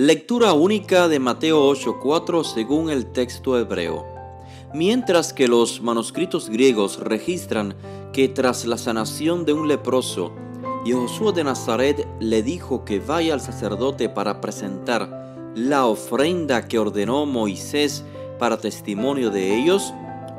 Lectura única de Mateo 8:4 según el texto hebreo. Mientras que los manuscritos griegos registran que tras la sanación de un leproso, Josué de Nazaret le dijo que vaya al sacerdote para presentar la ofrenda que ordenó Moisés para testimonio de ellos.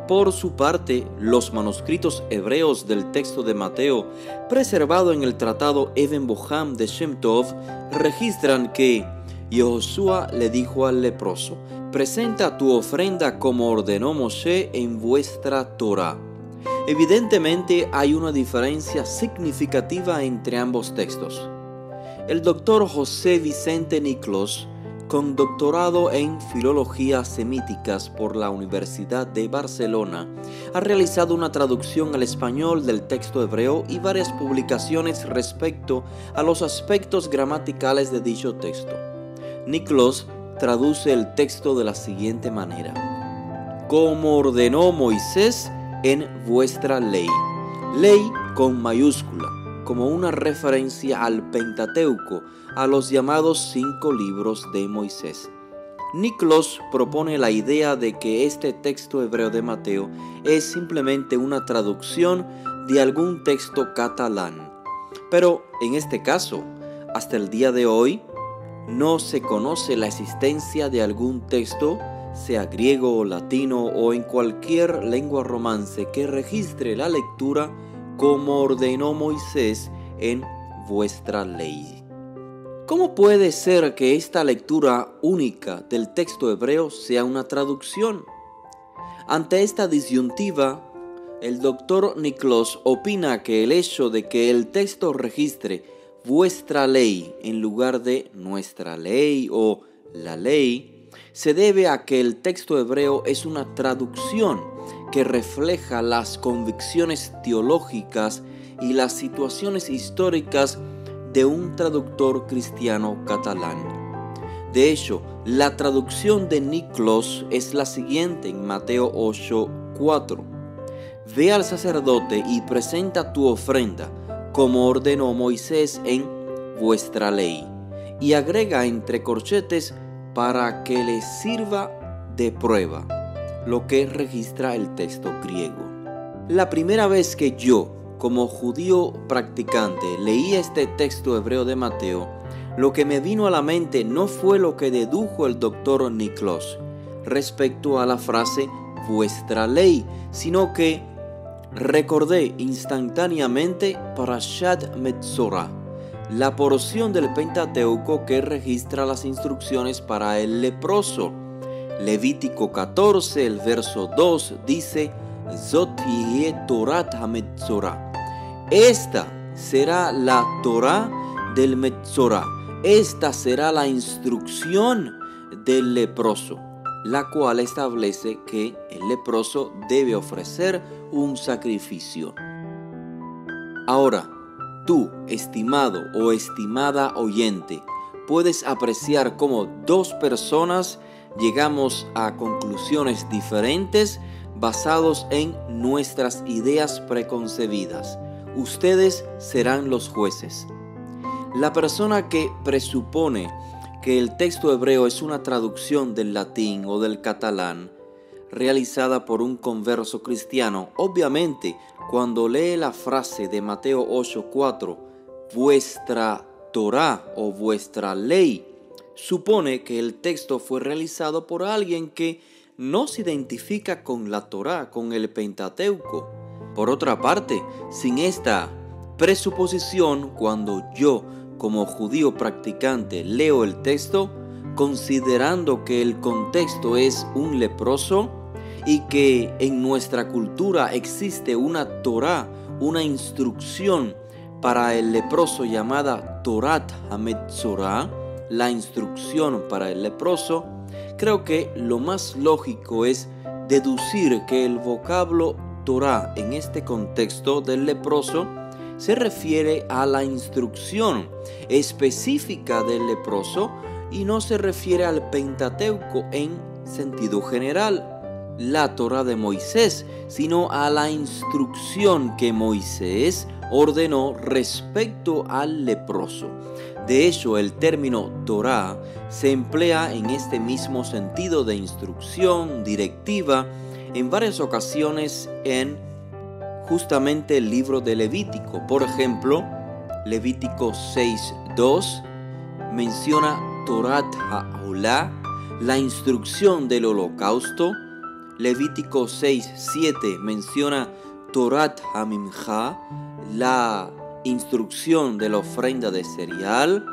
Por su parte, los manuscritos hebreos del texto de Mateo, preservado en el tratado Even Boham de Shem Tov, registran que Josué le dijo al leproso: presenta tu ofrenda como ordenó Moshe en vuestra Torá. Evidentemente hay una diferencia significativa entre ambos textos. El doctor José Vicente Niclos, con doctorado en Filología Semíticas por la Universidad de Barcelona, ha realizado una traducción al español del texto hebreo y varias publicaciones respecto a los aspectos gramaticales de dicho texto. Niclos traduce el texto de la siguiente manera: como ordenó Moisés en vuestra ley. Ley con mayúscula, como una referencia al Pentateuco, a los llamados 5 libros de Moisés. Niclos propone la idea de que este texto hebreo de Mateo es simplemente una traducción de algún texto catalán. Pero en este caso, hasta el día de hoy, no se conoce la existencia de algún texto, sea griego o latino o en cualquier lengua romance, que registre la lectura como ordenó Moisés en vuestra ley. ¿Cómo puede ser que esta lectura única del texto hebreo sea una traducción? Ante esta disyuntiva, el doctor Niclos opina que el hecho de que el texto registre vuestra ley en lugar de nuestra ley o la ley se debe a que el texto hebreo es una traducción que refleja las convicciones teológicas y las situaciones históricas de un traductor cristiano catalán. De hecho, la traducción de Niclos es la siguiente en Mateo 8:4. Ve al sacerdote y presenta tu ofrenda, como ordenó Moisés en vuestra ley. Y agrega entre corchetes: para que les sirva de prueba, lo que registra el texto griego. La primera vez que yo, como judío practicante, leí este texto hebreo de Mateo, lo que me vino a la mente no fue lo que dedujo el doctor Niclos respecto a la frase vuestra ley, sino que recordé instantáneamente Parashat Metzorah, la porción del Pentateuco que registra las instrucciones para el leproso. Levítico 14, el verso 2 dice: Zot tihyeh Torat HaMetzorah. Esta será la Torá del Metzorah. Esta será la instrucción del leproso, la cual establece que el leproso debe ofrecer un sacrificio. Ahora, tú, estimado o estimada oyente, puedes apreciar cómo dos personas llegamos a conclusiones diferentes basados en nuestras ideas preconcebidas. Ustedes serán los jueces. La persona que presupone que el texto hebreo es una traducción del latín o del catalán realizada por un converso cristiano, obviamente cuando lee la frase de Mateo 8:4, vuestra Torá o vuestra ley, supone que el texto fue realizado por alguien que no se identifica con la Torá, con el Pentateuco. Por otra parte, sin esta presuposición, cuando yo, como judío practicante, leo el texto, considerando que el contexto es un leproso y que en nuestra cultura existe una Torá, una instrucción para el leproso llamada Torat HaMetzorah, la instrucción para el leproso, creo que lo más lógico es deducir que el vocablo Torá en este contexto del leproso se refiere a la instrucción específica del leproso y no se refiere al Pentateuco en sentido general, la Torá de Moisés, sino a la instrucción que Moisés ordenó respecto al leproso. De hecho, el término Torá se emplea en este mismo sentido de instrucción, directiva, en varias ocasiones en justamente el libro de Levítico. Por ejemplo, Levítico 6:2 menciona Torat Ha'olá, la instrucción del holocausto. Levítico 6:7 menciona Torat Hamimcha, la instrucción de la ofrenda de cereal.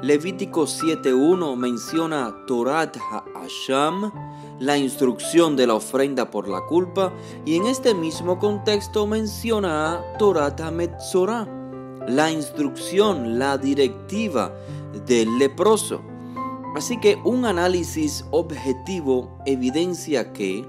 Levítico 7:1 menciona Torat Ha'asham, la instrucción de la ofrenda por la culpa, y en este mismo contexto menciona Torat HaMetzorah, la instrucción, la directiva del leproso. Así que un análisis objetivo evidencia que,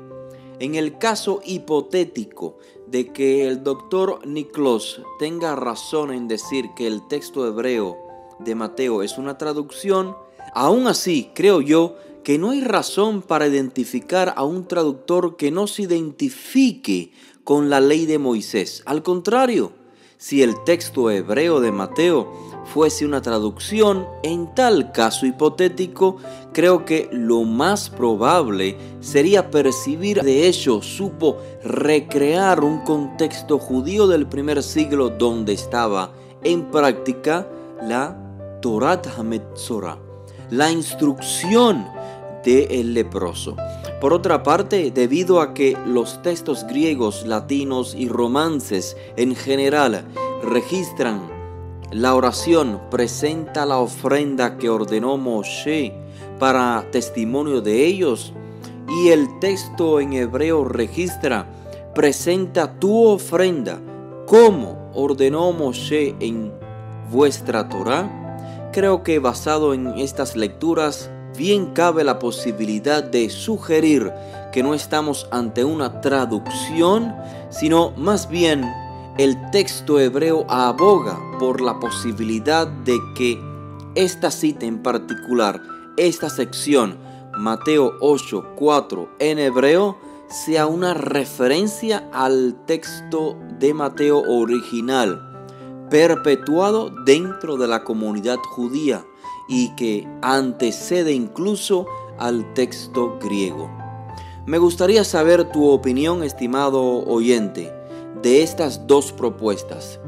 en el caso hipotético de que el doctor Niklos tenga razón en decir que el texto hebreo de Mateo es una traducción, aún así creo yo que no hay razón para identificar a un traductor que no se identifique con la ley de Moisés. Al contrario, si el texto hebreo de Mateo fuese una traducción, en tal caso hipotético, creo que lo más probable sería percibir, de hecho, supo recrear un contexto judío del primer siglo donde estaba en práctica la Torat HaMetzorah, la instrucción del leproso. Por otra parte, debido a que los textos griegos, latinos y romances en general registran la oración, presenta la ofrenda que ordenó Moshe para testimonio de ellos, y el texto en hebreo registra, presenta tu ofrenda como ordenó Moshe en vuestra Torá, creo que basado en estas lecturas, bien cabe la posibilidad de sugerir que no estamos ante una traducción, sino más bien el texto hebreo aboga por la posibilidad de que esta cita en particular, esta sección, Mateo 8:4 en hebreo, sea una referencia al texto de Mateo original, perpetuado dentro de la comunidad judía y que antecede incluso al texto griego. Me gustaría saber tu opinión, estimado oyente, de estas dos propuestas,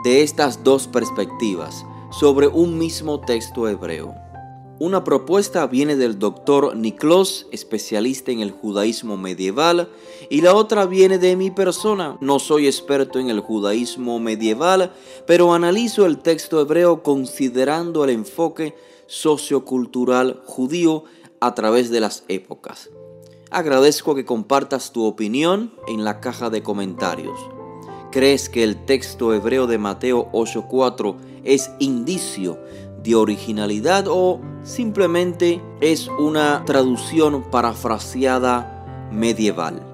de estas dos perspectivas sobre un mismo texto hebreo. Una propuesta viene del doctor Niklos, especialista en el judaísmo medieval, y la otra viene de mi persona. No soy experto en el judaísmo medieval, pero analizo el texto hebreo considerando el enfoque sociocultural judío a través de las épocas. Agradezco que compartas tu opinión en la caja de comentarios. ¿Crees que el texto hebreo de Mateo 8:4 es indicio de originalidad o simplemente es una traducción parafraseada medieval?